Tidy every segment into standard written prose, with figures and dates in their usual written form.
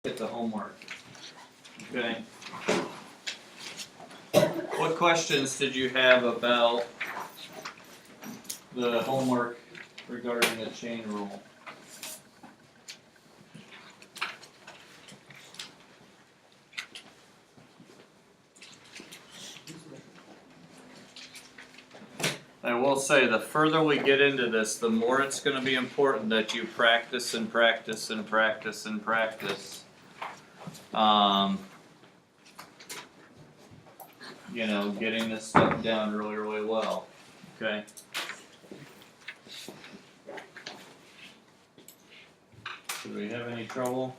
at the homework. Okay. What questions did you have about the homework regarding the chain rule? I will say, the further we get into this, the more it's going to be important that you practice and practice and practice and practice. You know, getting this stuff down really, really well. Okay. Do we have any trouble?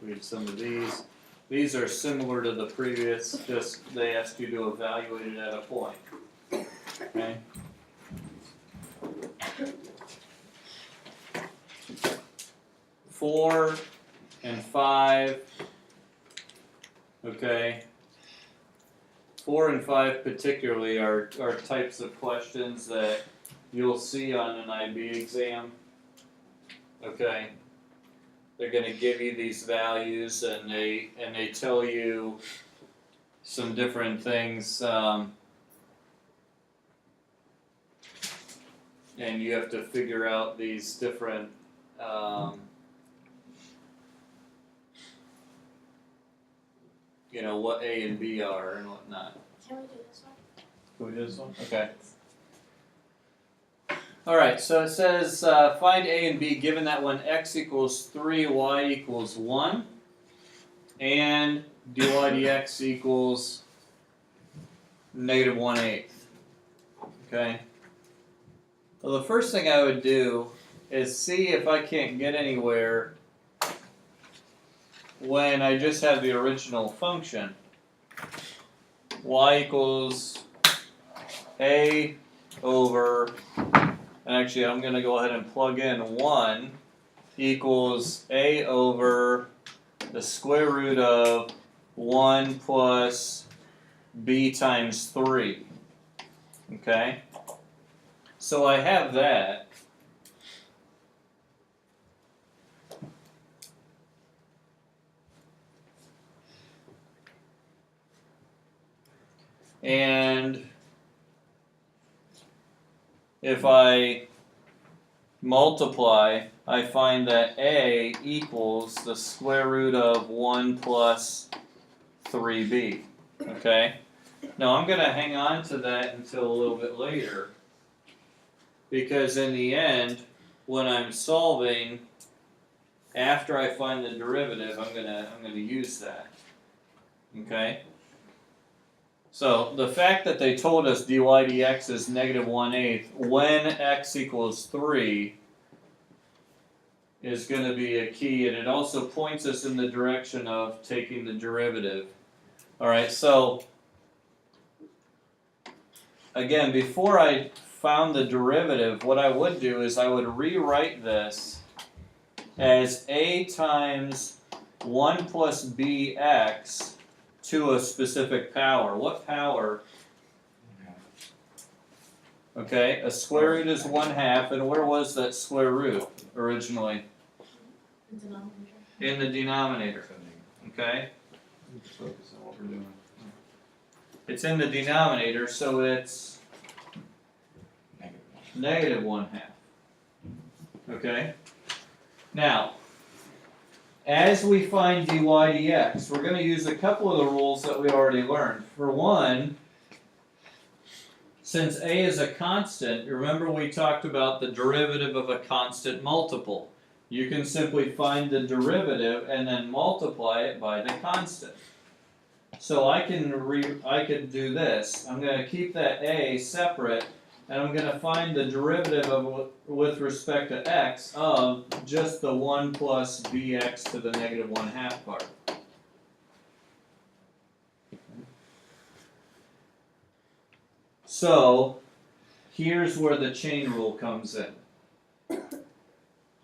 Read some of these. These are similar to the previous, just they ask you to evaluate it at a point. Okay? Four and 5. Okay. 4 and 5 particularly are types of questions that you'll see on an IB exam. Okay. They're going to give you these values, and they tell you some different things, and you have to figure out these different you know, what A and B are and whatnot. Can we do this one? Can we do this one? Okay. Alright, so it says find A and B given that when x equals 3, y equals 1, and dy dx equals negative 1/8. Okay? Well, the first thing I would do is see if I can't get anywhere when I just have the original function. Y equals A over, and actually I'm going to go ahead and plug in 1 equals A over the square root of 1 plus B times 3. Okay? So I have that. And if I multiply, I find that A equals the square root of 1 plus 3b. Okay? Now I'm going to hang on to that until a little bit later, because in the end, when I'm solving, after I find the derivative, I'm gonna use that. Okay? So the fact that they told us dy dx is negative 1/8 when x equals 3 is going to be a key, and it also points us in the direction of taking the derivative. Alright, so again, before I found the derivative, what I would do is I would rewrite this as a times 1 plus bx to a specific power. What power? Okay, a square root is 1/2, and where was that square root originally? In the denominator. Okay? Let's focus on what we're doing. It's in the denominator, so it's negative 1/2. Okay? Now, as we find dy dx, we're going to use a couple of the rules that we already learned. For one, since a is a constant, remember we talked about the derivative of a constant multiple. You can simply find the derivative and then multiply it by the constant. So I can do this. I'm going to keep that a separate, and I'm going to find the derivative of, with respect to x, of just the 1 plus bx to the negative 1/2 part. So here's where the chain rule comes in.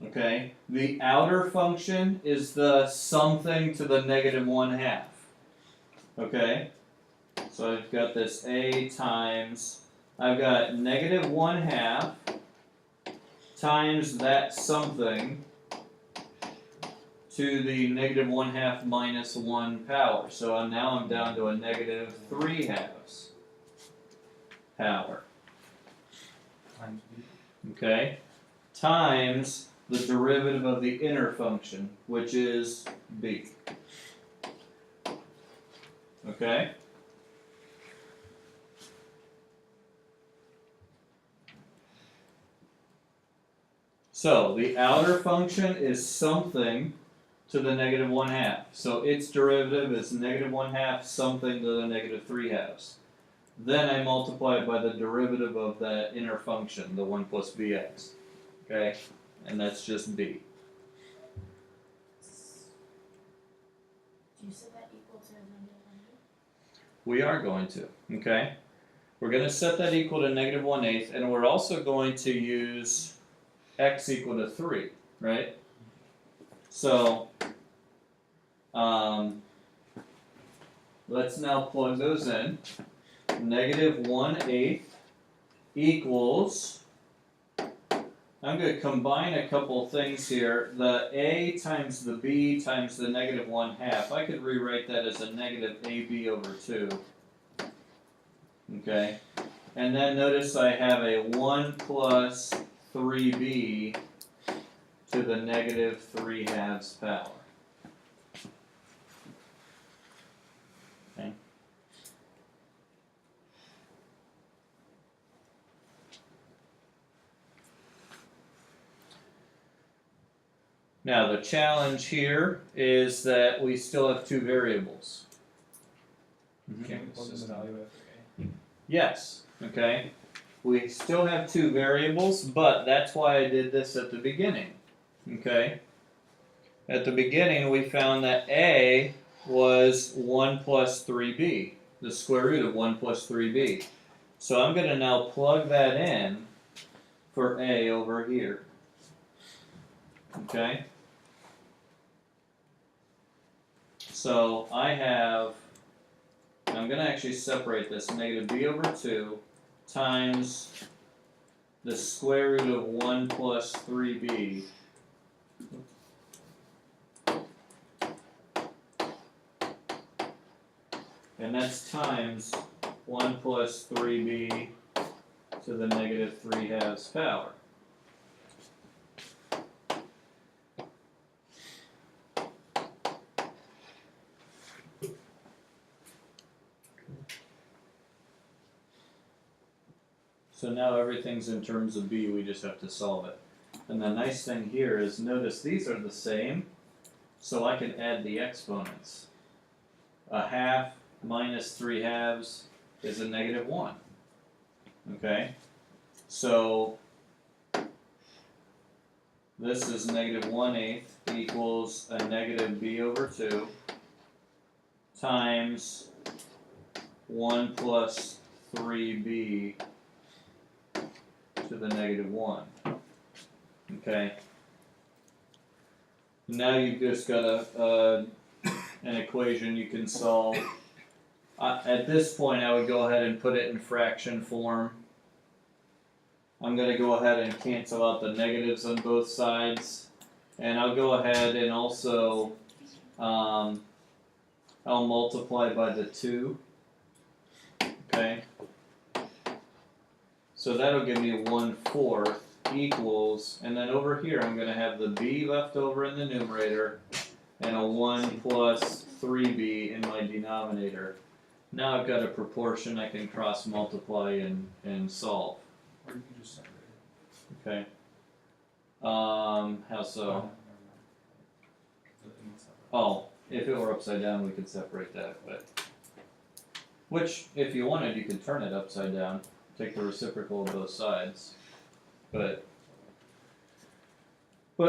Okay, the outer function is the something to the negative 1/2. Okay, so I've got this a times, I've got negative 1/2 times that something to the negative 1/2 minus 1 power. So now I'm down to a negative 3/2 power. Times b. Okay? Times the derivative of the inner function, which is b. Okay? So the outer function is something to the negative 1/2. So its derivative is negative 1/2 something to the negative 3/2. Then I multiply it by the derivative of that inner function, the 1 plus bx. Okay? And that's just b. Do you set that equal to negative 1/8? We are going to. Okay? We're going to set that equal to negative 1/8, and we're also going to use x equal to 3, right? So, let's now plug those in. Negative 1/8 equals, I'm going to combine a couple things here. The a times the b times the negative 1/2. I could rewrite that as a negative ab over 2. Okay? And then notice I have a 1 plus 3b to the negative 3/2 power. Okay. Now the challenge here is that we still have two variables. Can we plug in the value after a? Yes, okay. We still have two variables, but that's why I did this at the beginning. Okay? At the beginning, we found that a was 1 plus 3b, the square root of 1 plus 3b. So I'm going to now plug that in for a over here. Okay? So I have, I'm going to actually separate this, negative b over 2 times the square root of 1 plus 3b. And that's times 1 plus 3b to the negative 3/2 power. So now everything's in terms of b, we just have to solve it. And the nice thing here is, notice these are the same, so I can add the exponents. 1/2 minus 3/2 is a negative 1. Okay? So this is negative 1/8 equals a negative b over 2 times 1 plus 3b to the negative 1. Okay? Now you've just got an equation you can solve. At this point, I would go ahead and put it in fraction form. I'm going to go ahead and cancel out the negatives on both sides. And I'll go ahead and also, I'll multiply by the 2. Okay? So that'll give me 1/4 equals, and then over here I'm going to have the b left over in the numerator and a 1 plus 3b in my denominator. Now I've got a proportion I can cross multiply and solve. Or you can just separate it. Okay. How so? Oh, if it were upside down we could separate that, but which if you wanted you could turn it upside down. Take the reciprocal of both sides. But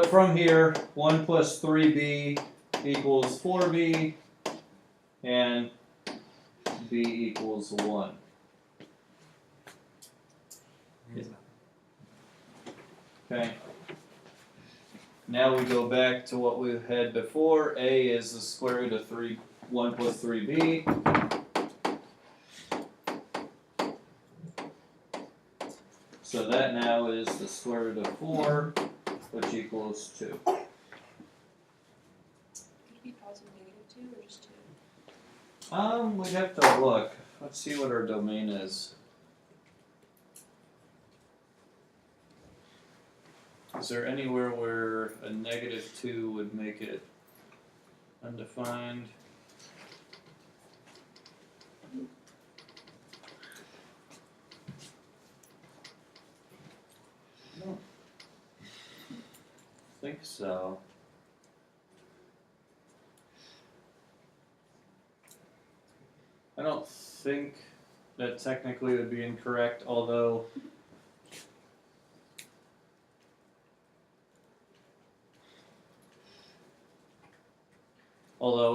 from here, 1 plus 3b equals 4b, and b equals 1. Okay. Now we go back to what we had before. A is the square root of 1 plus 3b. So that now is the square root of 4, which equals 2. Could it be positive negative 2 or just 2? We'd have to look. Let's see what our domain is. Is there anywhere where a negative 2 would make it undefined? I don't think so. I don't think that technically would be incorrect, although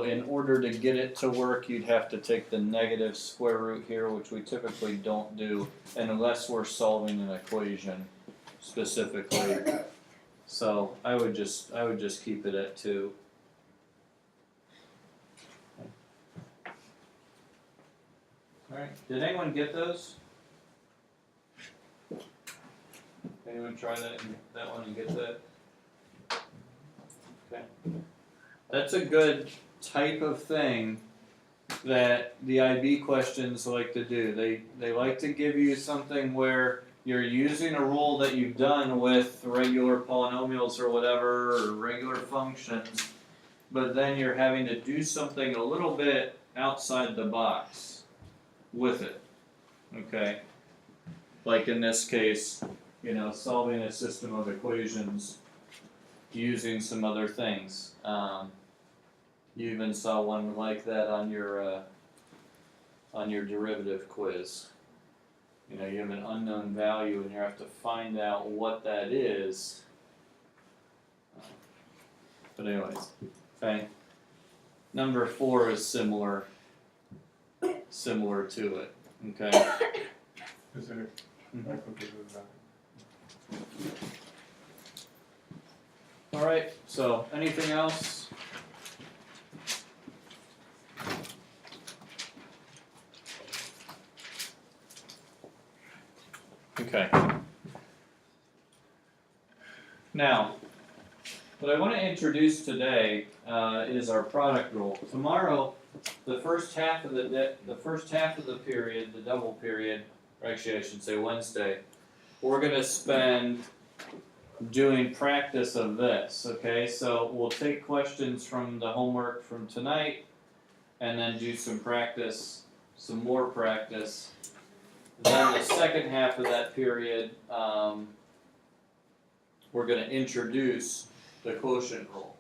in order to get it to work, you'd have to take the negative square root here, which we typically don't do unless we're solving an equation specifically. So I would just keep it at 2. Alright, did anyone get those? Anyone try that one and get that? Okay. That's a good type of thing that the IB questions like to do. They like to give you something where you're using a rule that you've done with regular polynomials or whatever, or regular functions, but then you're having to do something a little bit outside the box with it, okay? Like in this case, solving a system of equations using some other things. You even saw one like that on your derivative quiz. You have an unknown value and you have to find out what that is. But anyways, okay. Number 4 is similar to it, okay? Is there Alright, so anything else? Okay. Now, what I want to introduce today is our product rule. Tomorrow, the first half of the period, the double period, or actually I should say Wednesday, we're going to spend doing practice of this. Okay, so we'll take questions from the homework from tonight, and then do some practice, some more practice. Then the second half of that period, we're going to introduce the quotient rule,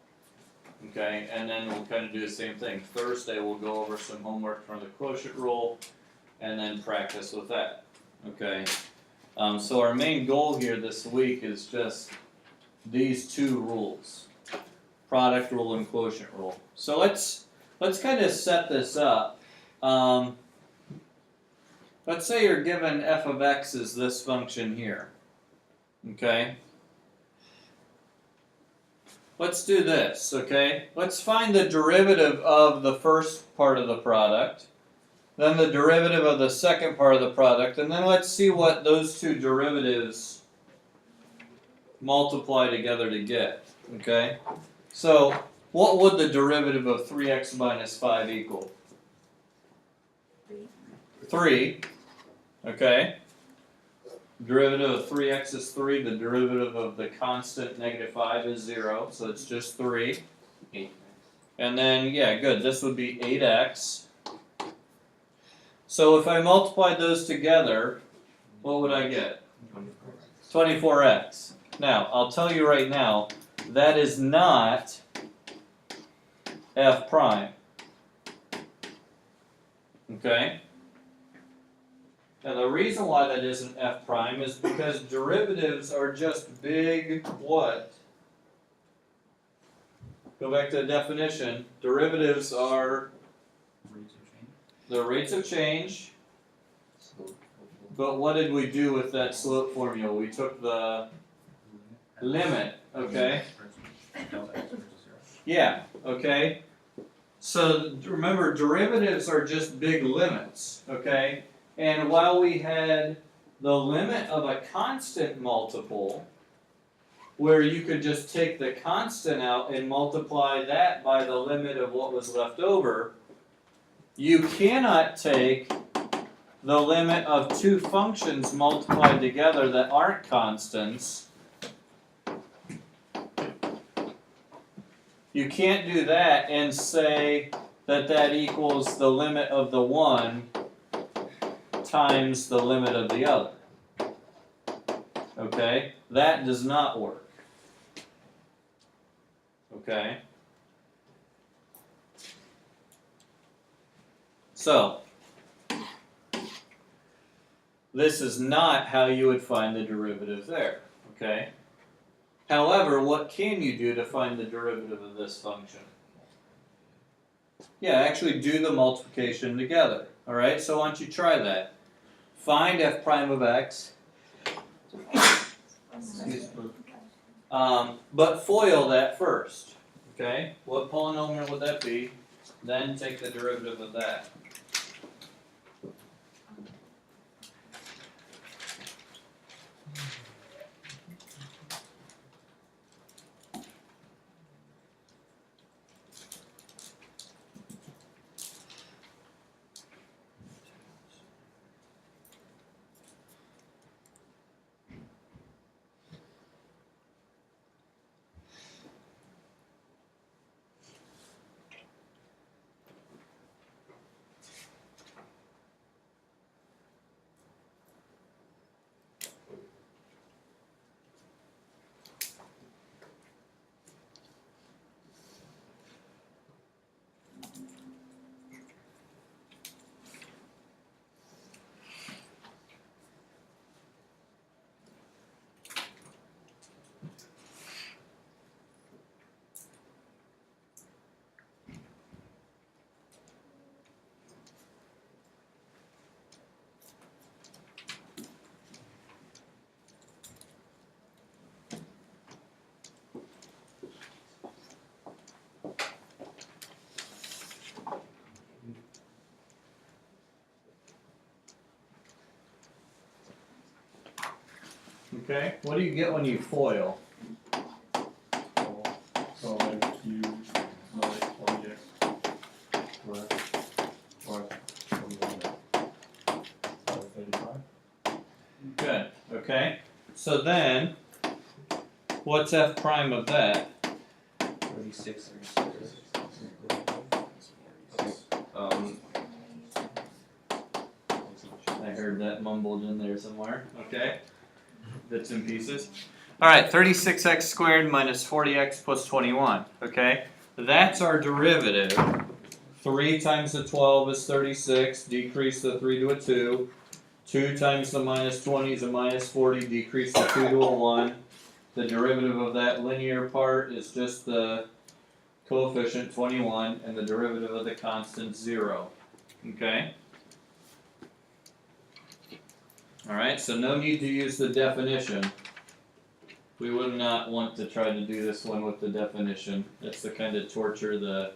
okay? And then we'll kind of do the same thing. Thursday we'll go over some homework from the quotient rule, and then practice with that, okay? So our main goal here this week is just these 2 rules, product rule and quotient rule. So let's kind of set this up. Let's say you're given f of x as this function here, okay? Let's do this, okay? Let's find the derivative of the first part of the product, then the derivative of the second part of the product, and then let's see what those 2 derivatives multiply together to get, okay? So, what would the derivative of 3x minus 5 equal? 3, okay? Derivative of 3x is 3, the derivative of the constant negative 5 is 0, so it's just 3. And then, yeah, good, this would be 8x. So if I multiply those together, what would I get? 24x. Now, I'll tell you right now, that is not f prime. Okay? And the reason why that isn't f prime is because derivatives are just big what? Go back to the definition. Derivatives are the rates of change. But what did we do with that slope formula? We took the limit, okay? Yeah, okay? So remember, derivatives are just big limits, okay? And while we had the limit of a constant multiple, where you could just take the constant out and multiply that by the limit of what was left over, you cannot take the limit of two functions multiplied together that aren't constants. You can't do that and say that that equals the limit of the one times the limit of the other. Okay? That does not work. Okay? So, this is not how you would find the derivative there. Okay? However, what can you do to find the derivative of this function? Yeah, actually do the multiplication together. Alright, so why don't you try that? Find f prime of x. But FOIL that first. Okay? What polynomial would that be? Then take the derivative of that. Okay? What do you get when you FOIL? So like you like 40x or 35. Good. Okay? So then, what's f prime of that? 36. I heard that mumbled in there somewhere. Okay? Bits and pieces. Alright, 36x squared minus 40x plus 21. Okay? That's our derivative. 3 times the 12 is 36. Decrease the 3 to a 2. 2 times the minus 20 is a minus 40. Decrease the 2 to a 1. The derivative of that linear part is just the coefficient 21, and the derivative of the constant 0. Okay? Alright, so no need to use the definition. We would not want to try to do this one with the definition. That's the kind of torture that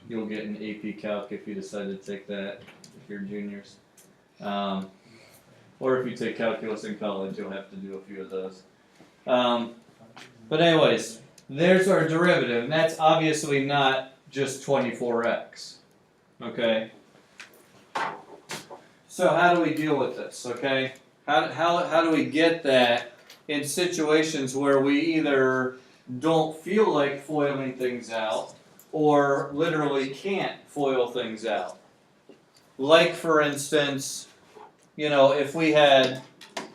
you'll get in AP Calc if you decide to take that, if you're juniors. Or if you take calculus in college, you'll have to do a few of those. But anyways, there's our derivative, and that's obviously not just 24x. Okay? So how do we deal with this, okay? How do we get that in situations where we either don't feel like foiling things out, or literally can't FOIL things out? Like, for instance, you know, if we had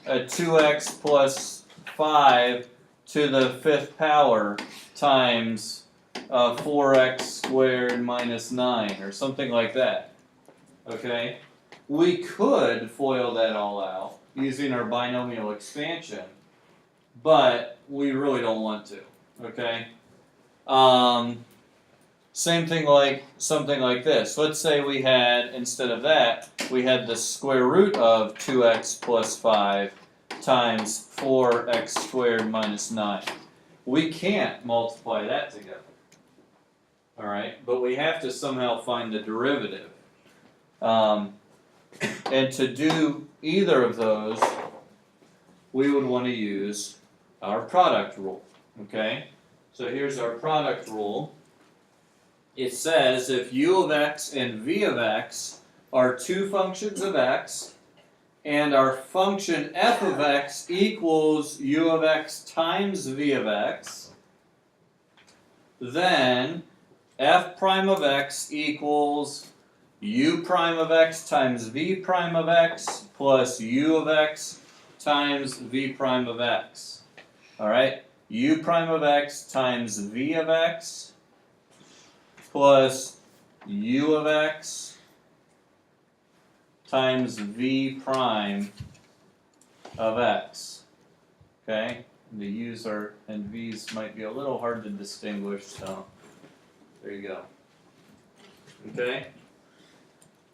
a 2x plus 5 to the 5th power times 4x squared minus 9, or something like that, okay? We could FOIL that all out using our binomial expansion, but we really don't want to, okay? Same thing like something like this. Let's say we had, instead of that, we had the square root of 2x plus 5 times 4x squared minus 9. We can't multiply that together. Alright, but we have to somehow find the derivative. And to do either of those, we would want to use our product rule, okay? So here's our product rule. It says if u of x and v of x are two functions of x, and our function f of x equals u of x times v of x, then f prime of x equals u prime of x times v prime of x plus u of x times v prime of x. Alright? U prime of x times v of x plus u of x times v prime of x. Okay? The u's are and v's might be a little hard to distinguish, so there you go. Okay?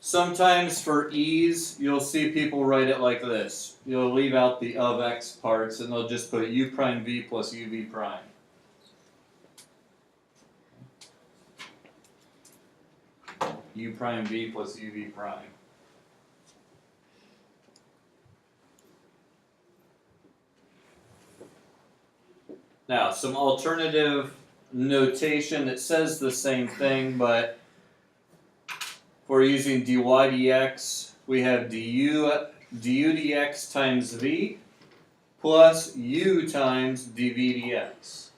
Sometimes for ease, you'll see people write it like this. You'll leave out the of x parts and they'll just put u prime v plus uv prime. U prime v plus uv prime. Now, some alternative notation that says the same thing, but if we're using dy dx, we have du dx times v plus u times dv dx.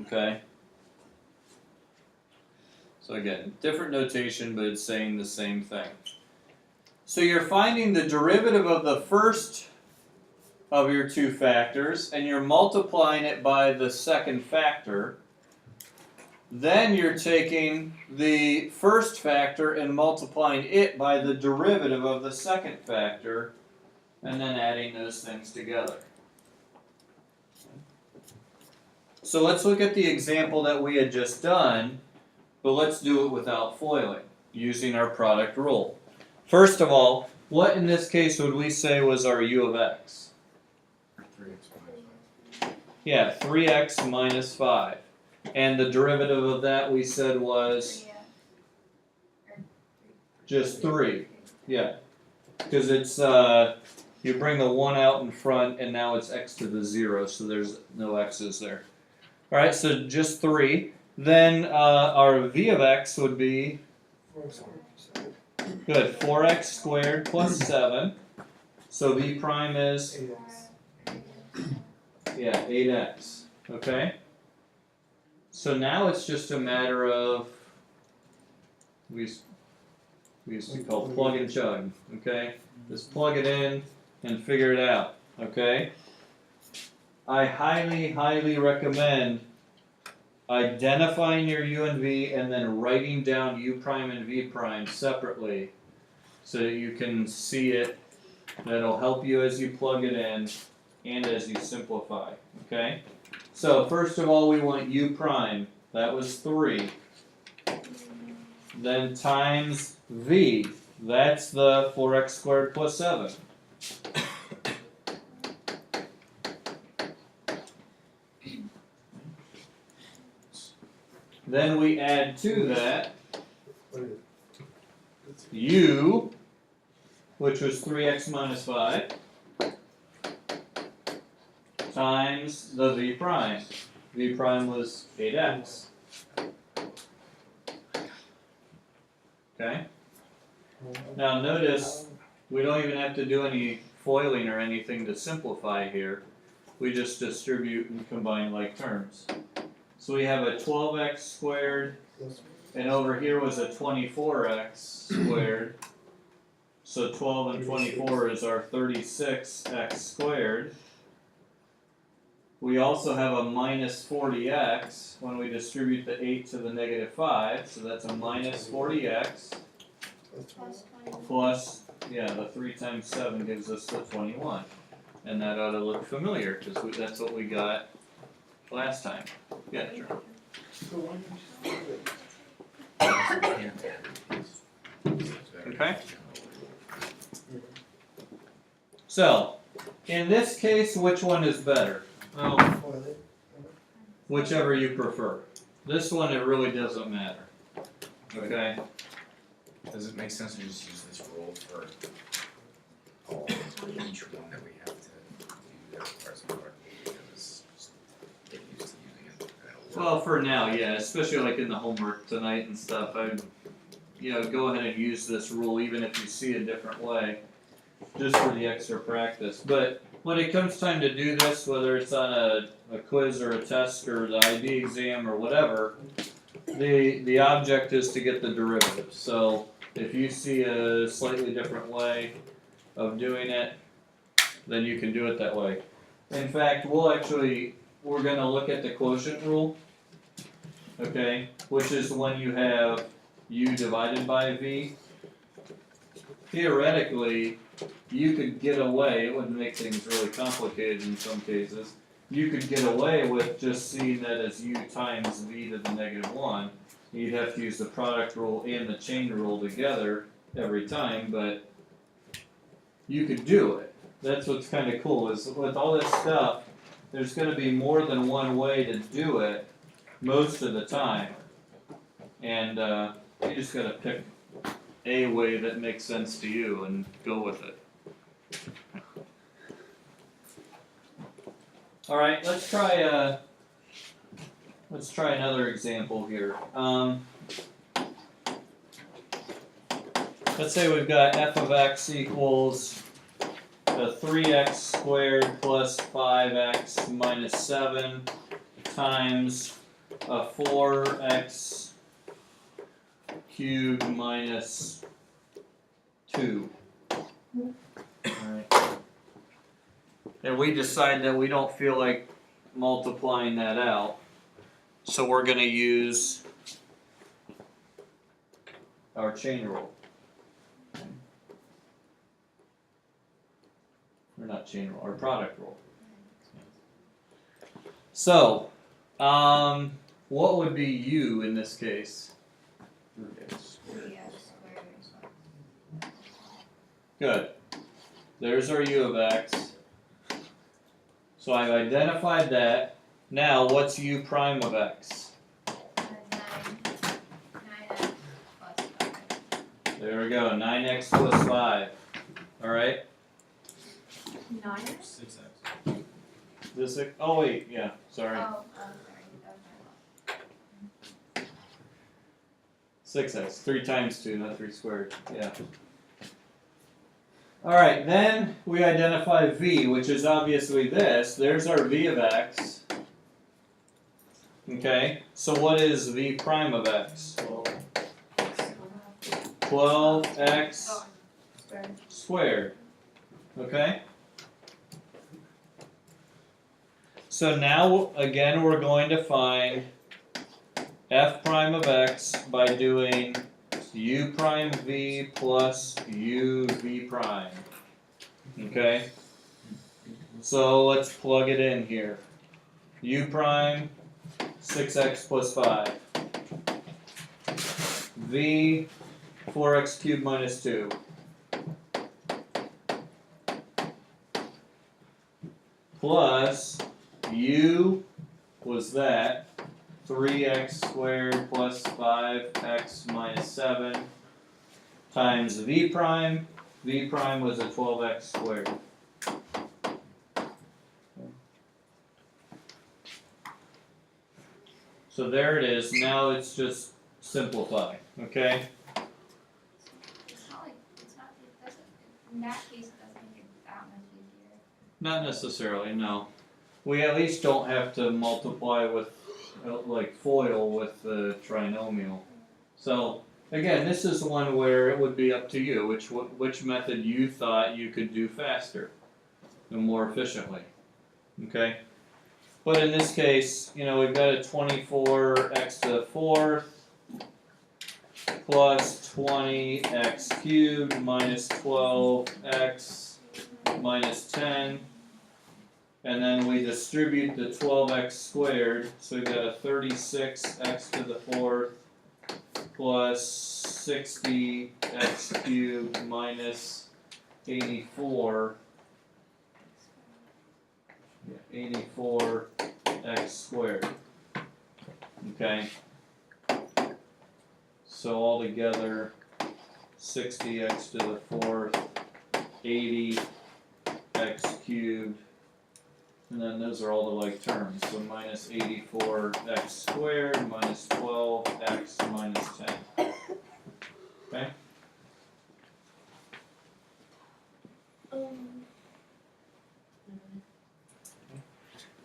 Okay? So again, different notation, but it's saying the same thing. So you're finding the derivative of the first of your two factors, and you're multiplying it by the second factor. Then you're taking the first factor and multiplying it by the derivative of the second factor, and then adding those things together. So let's look at the example that we had just done, but let's do it without foiling, using our product rule. First of all, what in this case would we say was our u of x? 3x minus 5. Yeah, 3x minus 5. And the derivative of that we said was just 3. Yeah. Because it's, you bring the 1 out in front and now it's x to the 0, so there's no x's there. Alright, so just 3. Then our v of x would be, good, 4x squared plus 7. So v prime is, yeah, 8x. Okay? So now it's just a matter of, we used to call plug and chug. Okay? Just plug it in and figure it out. Okay? I highly, highly recommend identifying your u and v and then writing down u prime and v prime separately so that you can see it. That'll help you as you plug it in and as you simplify. Okay? So first of all we want u prime. That was 3. Then times v. That's the 4x squared plus 7. Then we add to that u, which was 3x minus 5, times the v prime. V prime was 8x. Okay? Now notice, we don't even have to do any foiling or anything to simplify here. We just distribute and combine like terms. So we have a 12x squared, and over here was a 24x squared. So 12 and 24 is our 36x squared. We also have a minus 40x when we distribute the 8 to the negative 5. So that's a minus 40x plus, yeah, the 3 times 7 gives us the 21. And that ought to look familiar because that's what we got last time. Yeah, sure. Okay? So, in this case, which one is better? Well, whichever you prefer. This one, it really doesn't matter. Okay? Does it make sense to just use this rule for each one that we have to requires some work because just get used to using it. Well, for now, yeah, especially like in the homework tonight and stuff, I'd, go ahead and use this rule even if you see a different way, just for the extra practice. But when it comes time to do this, whether it's on a quiz or a test or the IB exam or whatever, the object is to get the derivative. So if you see a slightly different way of doing it, then you can do it that way. In fact, we're going to look at the quotient rule, okay, which is when you have u divided by v. Theoretically, you could get away, it would make things really complicated in some cases, you could get away with just seeing that as u times v to the -1. You'd have to use the product rule and the chain rule together every time, but you could do it. That's what's kind of cool, is with all this stuff, there's going to be more than one way to do it most of the time. And you just got to pick a way that makes sense to you and go with it. Alright, let's try another example here. Let's say we've got f of x equals a 3x squared plus 5x minus 7 times a 4x cubed minus 2. Alright. And we decide that we don't feel like multiplying that out. So we're going to use our chain rule. Or not chain rule, our product rule. So, what would be u in this case? 3x squared. Good. There's our u of x. So I've identified that. Now, what's u prime of x? 9x plus 5. There we go, 9x plus 5. Alright? 9x? 6x. This, oh wait, yeah, sorry. Oh, sorry. That was my fault. 6x, 3 times 2, not 3 squared, yeah. Alright, then we identify v, which is obviously this. There's our v of x. Okay, so what is v prime of x? 12x squared. Okay? So now, again, we're going to find f prime of x by doing u prime v plus u v prime. Okay? So let's plug it in here. U prime, 6x plus 5. V, 4x cubed minus 2. Plus, u was that, 3x squared plus 5x minus 7 times v prime. V prime was a 12x squared. So there it is. Now it's just simplify, okay? It's not like, it doesn't, in that case, it doesn't make it that much easier. Not necessarily, no. We at least don't have to multiply with, like FOIL with the trinomial. So, again, this is one where it would be up to you, which method you thought you could do faster and more efficiently, okay? But in this case, we've got a 24x to the 4th plus 20x cubed minus 12x minus 10. And then we distribute the 12x squared, so we've got a 36x to the 4th plus 60x cubed minus 84. 84x squared. Okay. So altogether, 60x to the 4th, 80x cubed And then those are all the like terms. So minus 84x squared minus 12x minus 10. Okay?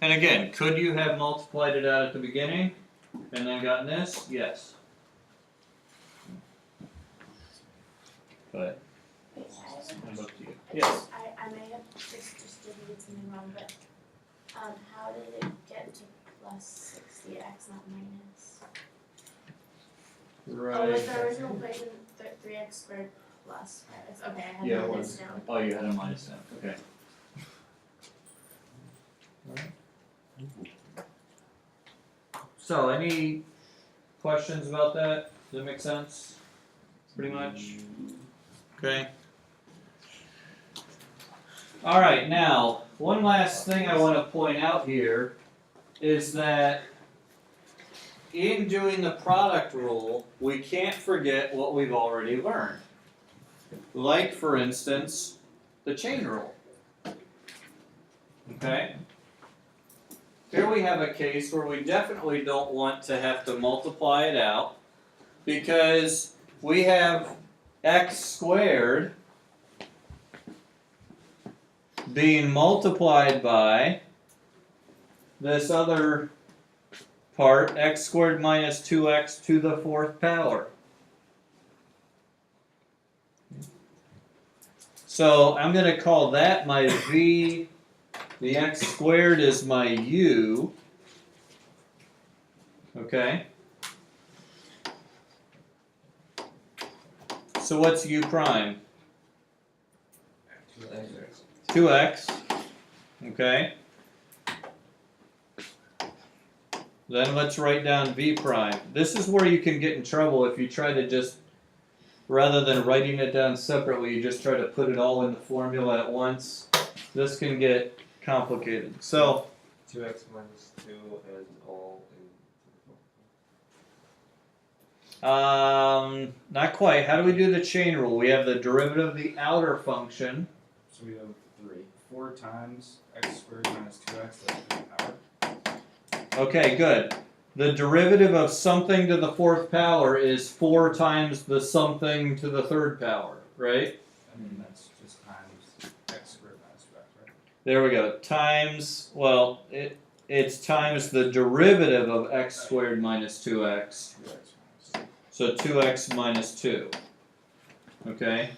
And again, could you have multiplied it out at the beginning and then gotten this? Yes. But it's up to you. Yes. I may have just distributed something wrong, but how did it get to plus 60x, not minus? Right. Oh, was the original equation 3x squared plus 5x? Okay, I had Yeah, it minus was. down. Oh, you had a minus now. Okay. So, any questions about that? Does that make sense? Pretty much? Okay. Alright, now, one last thing I want to point out here is that in doing the product rule, we can't forget what we've already learned. Like, for instance, the chain rule. Okay? Here we have a case where we definitely don't want to have to multiply it out because we have x squared being multiplied by this other part, x squared minus 2x to the fourth power. So I'm going to call that my v. The x squared is my u. Okay? So what's u prime? 2x. Okay? Then let's write down v prime. This is where you can get in trouble if you try to just, rather than writing it down separately, you just try to put it all in the formula at once. This can get complicated. So 2x minus 2 and all in. not quite. How do we do the chain rule? We have the derivative of the outer function. So we have 3. 4 times x squared minus 2x, that's the power. Okay, good. The derivative of something to the fourth power is 4 times the something to the third power, right? And that's just times x squared minus 2x, right? There we go. Times, well, it's times the derivative of x squared minus 2x. 2x minus So 2x minus 2. Okay?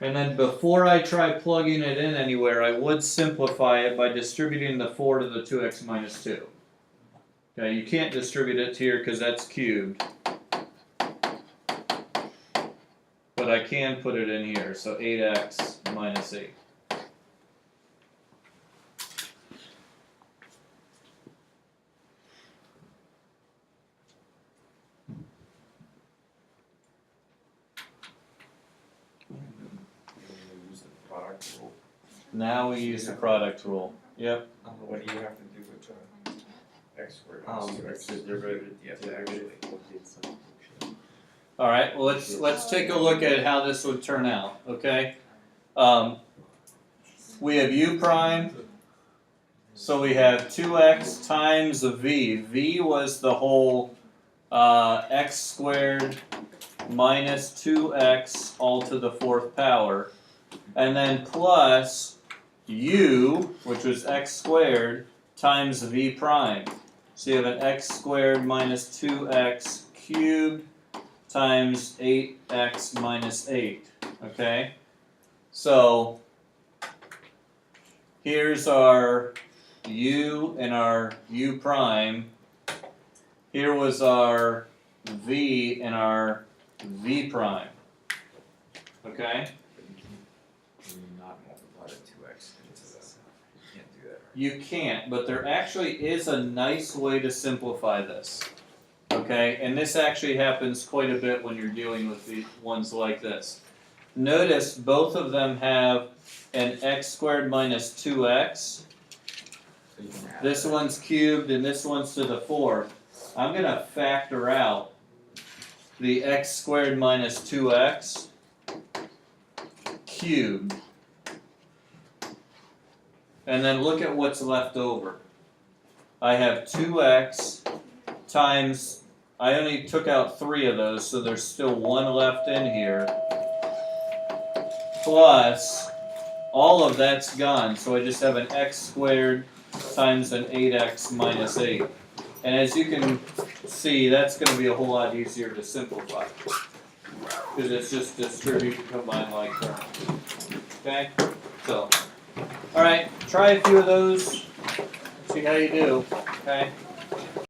And then before I try plugging it in anywhere, I would simplify it by distributing the 4 to the 2x minus 2. Okay, you can't distribute it here because that's cubed. But I can put it in here, so 8x minus 8. Use the product rule. Now we use the product rule. Yep. What do you have to do with x squared It's the derivative. You have to actually. All right. Well, let's take a look at how this would turn out. Okay. We have u prime. So we have 2x times a v. V was the whole x squared minus 2x all to the fourth power. And then plus u, which was x squared, times v prime. So you have an x squared minus 2x cubed times 8x minus 8. Okay? So here's our u and our u prime. Here was our v and our v prime. Okay? Not multiply the 2x into this. You can't do that, right? You can't, but there actually is a nice way to simplify this. Okay? And this actually happens quite a bit when you're dealing with the ones like this. Notice both of them have an x squared minus 2x. So you can add This that. one's cubed and this one's to the fourth. I'm going to factor out the x squared minus 2x cubed. and then look at what's left over. I have 2x times, I only took out 3 of those, so there's still 1 left in here. Plus, all of that's gone, so I just have an x squared times an 8x minus 8. And as you can see, that's going to be a whole lot easier to simplify. Because it's just distribute and combine like that. Okay? So, alright, try a few of those, see how you do. Okay?